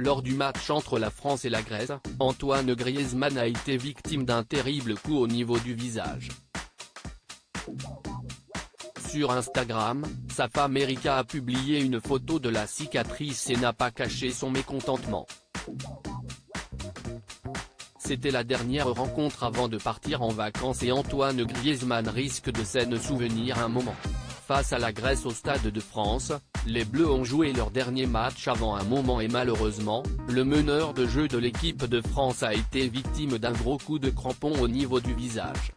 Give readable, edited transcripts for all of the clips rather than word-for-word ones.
Lors du match entre la France et la Grèce, Antoine Griezmann a été victime d'un terrible coup au niveau du visage. Sur Instagram, sa femme Erika a publié une photo de la cicatrice et n'a pas caché son mécontentement. C'était la dernière rencontre avant de partir en vacances et Antoine Griezmann risque de s'en souvenir un moment. Face à la Grèce au Stade de France, les Bleus ont joué leur dernier match avant un moment et malheureusement, le meneur de jeu de l'équipe de France a été victime d'un gros coup de crampon au niveau du visage.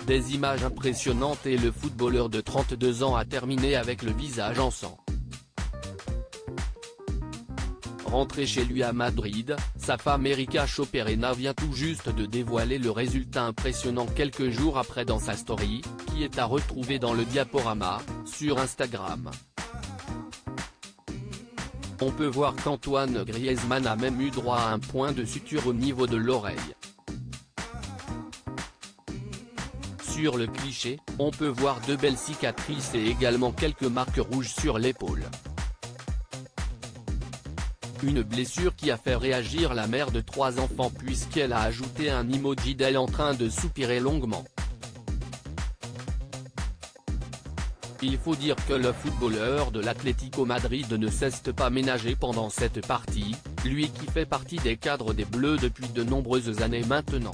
Des images impressionnantes et le footballeur de 32 ans a terminé avec le visage en sang. Rentré chez lui à Madrid, sa femme Erika Choperena vient tout juste de dévoiler le résultat impressionnant quelques jours après dans sa story, qui est à retrouver dans le diaporama, sur Instagram. On peut voir qu'Antoine Griezmann a même eu droit à un point de suture au niveau de l'oreille. Sur le cliché, on peut voir de belles cicatrices et également quelques marques rouges sur l'épaule. Une blessure qui a fait réagir la mère de 3 enfants puisqu'elle a ajouté un emoji d'elle en train de soupirer longuement. Il faut dire que le footballeur de l'Atlético Madrid ne cesse pas ménager pendant cette partie, lui qui fait partie des cadres des Bleus depuis de nombreuses années maintenant.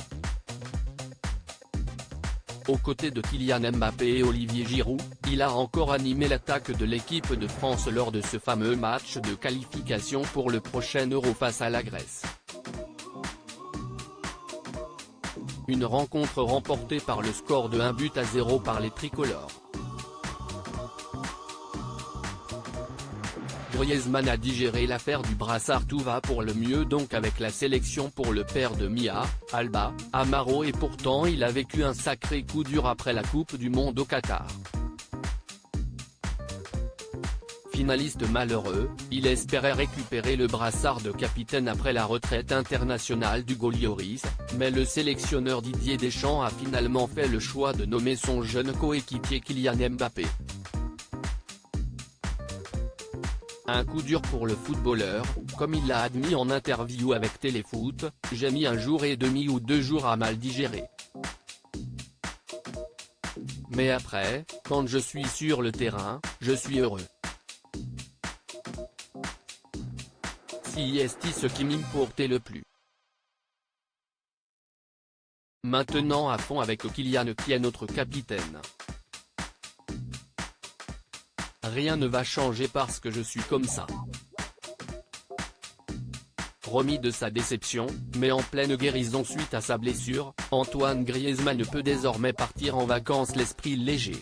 Aux côtés de Kylian Mbappé et Olivier Giroud, il a encore animé l'attaque de l'équipe de France lors de ce fameux match de qualification pour le prochain Euro face à la Grèce. Une rencontre remportée par le score de 1-0 par les tricolores. Griezmann a digéré l'affaire du brassard, tout va pour le mieux donc avec la sélection pour le père de Mia, Alba, Amaro, et pourtant il a vécu un sacré coup dur après la Coupe du Monde au Qatar. Finaliste malheureux, il espérait récupérer le brassard de capitaine après la retraite internationale d'Hugo Lloris, mais le sélectionneur Didier Deschamps a finalement fait le choix de nommer son jeune coéquipier Kylian Mbappé. Un coup dur pour le footballeur, comme il l'a admis en interview avec Téléfoot, j'ai mis 1 jour et demi ou 2 jours à mal digérer. Mais après, quand je suis sur le terrain, je suis heureux. C'est ce qui m'importe le plus. Maintenant à fond avec Kylian qui est notre capitaine. Rien ne va changer parce que je suis comme ça. Remis de sa déception, mais en pleine guérison suite à sa blessure, Antoine Griezmann peut désormais partir en vacances l'esprit léger.